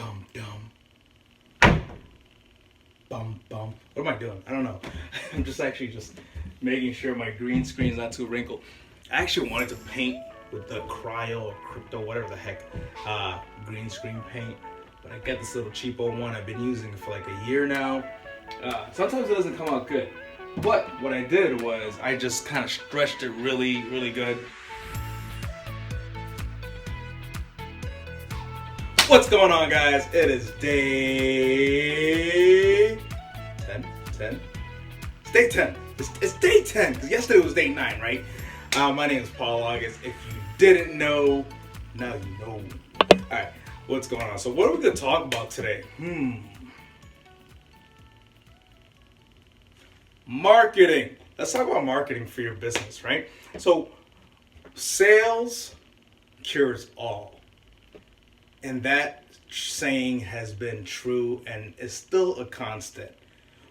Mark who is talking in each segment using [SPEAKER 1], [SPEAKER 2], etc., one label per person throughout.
[SPEAKER 1] dum dum, bum bum. What am I doing? I don't know. I'm just actually just making sure my green screen's not too wrinkled. I actually wanted to paint with the cryo or crypto, whatever the heck, green screen paint. But I got this little cheapo one. I've been using it for like a year now. Sometimes it doesn't come out good. But what I did was I just kind of stretched it really, really good. What's going on, guys? It is day 10. It's day 10. It's day 10 because yesterday was day 9, right? My name is Paul August. If you didn't know, now you know. All right, what's going on? So what are we going to talk about today? Marketing. Let's talk about marketing for your business, right? So sales cures all. And that saying has been true and is still a constant.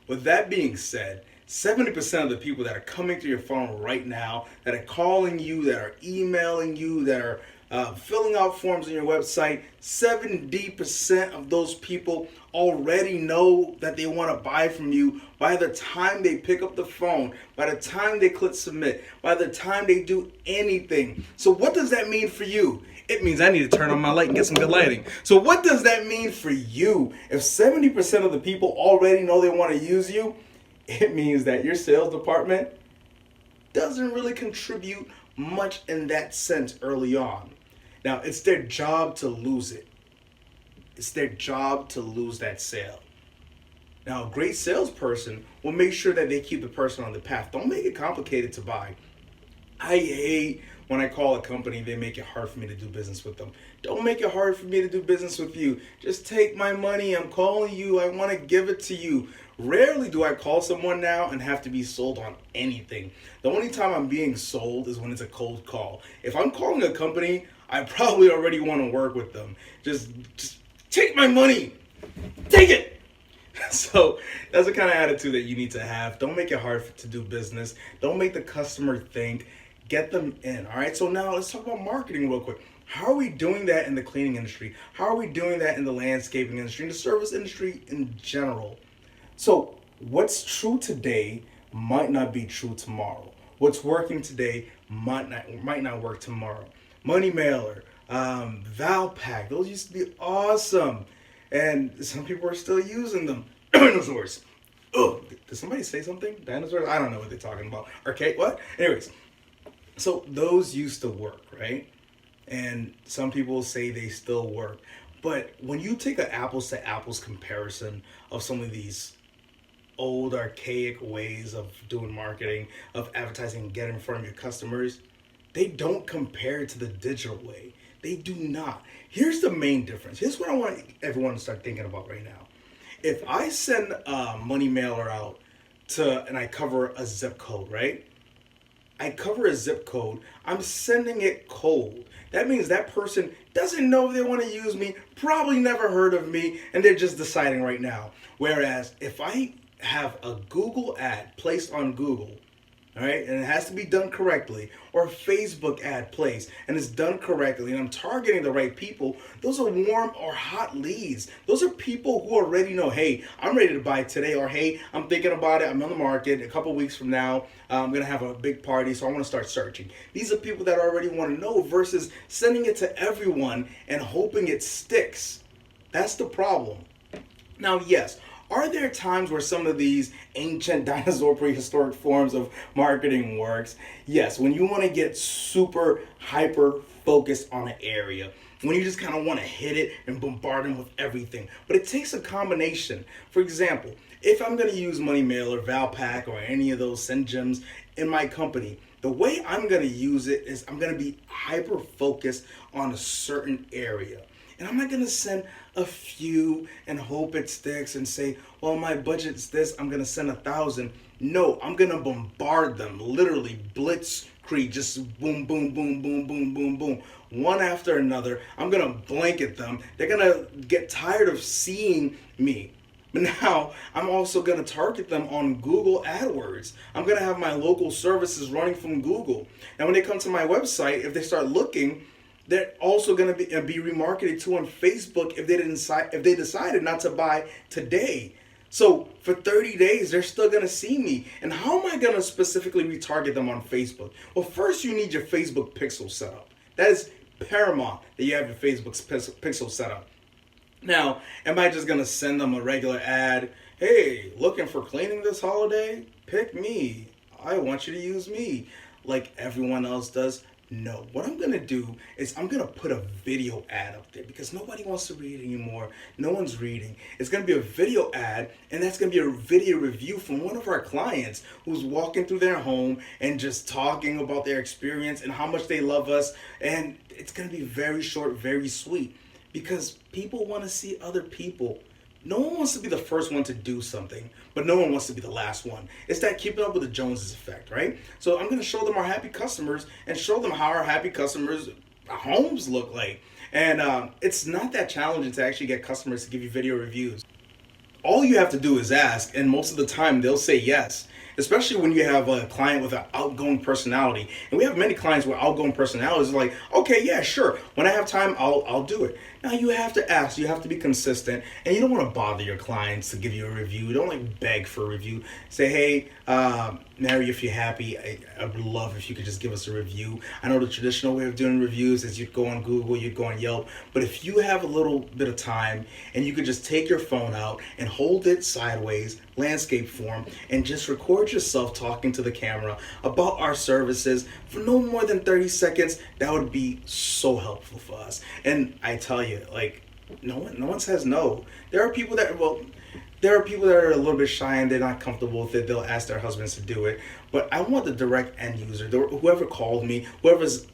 [SPEAKER 1] With that being said, 70% of the people that are coming to your phone right now, that are calling you, that are emailing you, that are filling out forms on your website, 70% of those people already know that they want to buy from you by the time they pick up the phone, by the time they click submit, by the time they do anything. So what does that mean for you? It means I need to turn on my light and get some good lighting. So what does that mean for you? If 70% of the people already know they want to use you, it means that your sales department doesn't really contribute much in that sense early on. Now, it's their job to lose it. It's their job to lose that sale. Now, a great salesperson will make sure that they keep the person on the path. Don't make it complicated to buy. I hate when I call a company, they make it hard for me to do business with them. Don't make it hard for me to do business with you. Just take my money. I'm calling you. I want to give it to you. Rarely do I call someone now and have to be sold on anything. The only time I'm being sold is when it's a cold call. If I'm calling a company, I probably already want to work with them. Just take my money. Take it. So that's the kind of attitude that you need to have. Don't make it hard to do business. Don't make the customer think. Get them in. All right. So now let's talk about marketing real quick. How are we doing that in the cleaning industry? How are we doing that in the landscaping industry, in the service industry in general? So what's true today might not be true tomorrow. What's working today might not work tomorrow. Money Mailer, Valpak, those used to be awesome. And some people are still using them. Dinosaurs. Oh, did somebody say something? Dinosaurs? I don't know what they're talking about. Arcade? What? Anyways, so those used to work, right? And some people say they still work. But when you take an apples to apples comparison of some of these old archaic ways of doing marketing, of advertising and getting in front of your customers, they don't compare to the digital way. They do not. Here's the main difference. Here's what I want everyone to start thinking about right now. If I send a money mailer out and I cover a zip code, right? I cover a zip code. I'm sending it cold. That means that person doesn't know if they want to use me, probably never heard of me, and they're just deciding right now. Whereas if I have a Google ad placed on Google, all right, and it has to be done correctly, or a Facebook ad placed and it's done correctly, and I'm targeting the right people, those are warm or hot leads. Those are people who already know, hey, I'm ready to buy today, or hey, I'm thinking about it, I'm on the market, a couple weeks from now, I'm going to have a big party, so I want to start searching. These are people that already want to know versus sending it to everyone and hoping it sticks. That's the problem. Now, yes, are there times where some of these ancient dinosaur prehistoric forms of marketing works? Yes, when you want to get super hyper focused on an area, when you just kind of want to hit it and bombard them with everything. But it takes a combination. For example, if I'm going to use Money Mailer, Valpak, or any of those Send Gems in my company, the way I'm going to use it is I'm going to be hyper focused on a certain area. And I'm not going to send a few and hope it sticks and say, well, my budget's this, I'm going to send 1,000. No, I'm going to bombard them, literally blitzkrieg, just boom, boom, boom, boom, boom, boom, boom, one after another. I'm going to blanket them. They're going to get tired of seeing me. But now I'm also going to target them on Google AdWords. I'm going to have my local services running from Google. And when they come to my website, if they start looking, They're also going to be remarketed to on Facebook if they decided not to buy today. So for 30 days, they're still going to see me. And how am I going to specifically retarget them on Facebook? Well, first you need your Facebook pixel set up. That is paramount that you have your Facebook pixel set up. Now, am I just going to send them a regular ad? Hey, looking for cleaning this holiday? Pick me. I want you to use me like everyone else does. No, what I'm going to do is I'm going to put a video ad up there because nobody wants to read anymore. No one's reading. It's going to be a video ad, and that's going to be a video review from one of our clients who's walking through their home and just talking about their experience and how much they love us. And it's going to be very short, very sweet because people want to see other people. No one wants to be the first one to do something, but no one wants to be the last one. It's that keeping up with the Joneses effect, right? So I'm going to show them our happy customers and show them how our happy customers' homes look like. And it's not that challenging to actually get customers to give you video reviews. All you have to do is ask, and most of the time they'll say yes. Especially when you have a client with an outgoing personality. And we have many clients with outgoing personalities like, okay, yeah, sure. When I have time, I'll do it. Now you have to ask, you have to be consistent, and you don't want to bother your clients to give you a review. You don't like beg for a review. Say, hey, Mary, if you're happy, I would love if you could just give us a review. I know the traditional way of doing reviews is you'd go on Google, you'd go on Yelp, but if you have a little bit of time and you could just take your phone out and hold it sideways, landscape form, and just record yourself talking to the camera about our services for no more than 30 seconds, that would be so helpful for us. And I tell you, like, no one says no. There are people that are a little bit shy and they're not comfortable with it. They'll ask their husbands to do it. But I want the direct end user, whoever called me, whoever's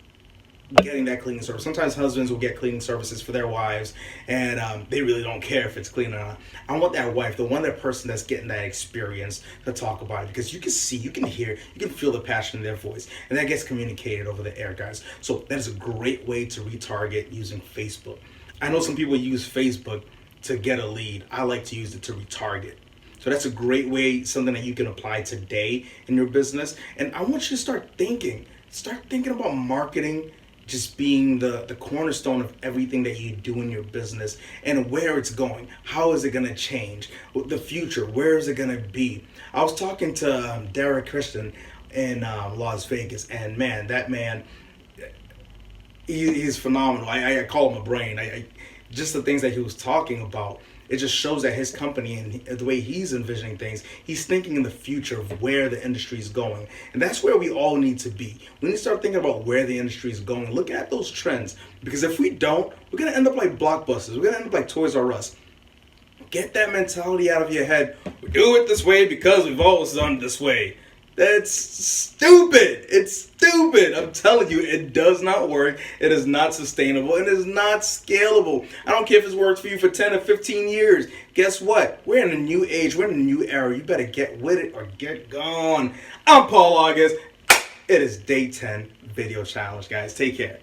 [SPEAKER 1] getting that cleaning service. Sometimes husbands will get cleaning services for their wives, and they really don't care if it's clean or not. I want that wife, that person that's getting that experience to talk about it, because you can see, you can hear, you can feel the passion in their voice, and that gets communicated over the air, guys. So that is a great way to retarget using Facebook. I know some people use Facebook to get a lead. I like to use it to retarget. So that's a great way, something that you can apply today in your business. And I want you to start thinking about marketing just being the cornerstone of everything that you do in your business and where it's going. How is it going to change? The future, where is it going to be? I was talking to Derek Christian in Las Vegas, and man, that man, he's phenomenal. I call him a brain. Just the things that he was talking about, it just shows that his company and the way he's envisioning things, he's thinking in the future of where the industry is going. And that's where we all need to be. We need to start thinking about where the industry is going. Look at those trends. Because if we don't, we're going to end up like Blockbusters. We're going to end up like Toys R Us. Get that mentality out of your head. We do it this way because we've always done it this way. That's stupid. It's stupid. I'm telling you, it does not work. It is not sustainable. It is not scalable. I don't care if it's worked for you for 10 or 15 years. Guess what? We're in a new age. We're in a new era. You better get with it or get gone. I'm Paul August. It is day 10 video challenge, guys. Take care.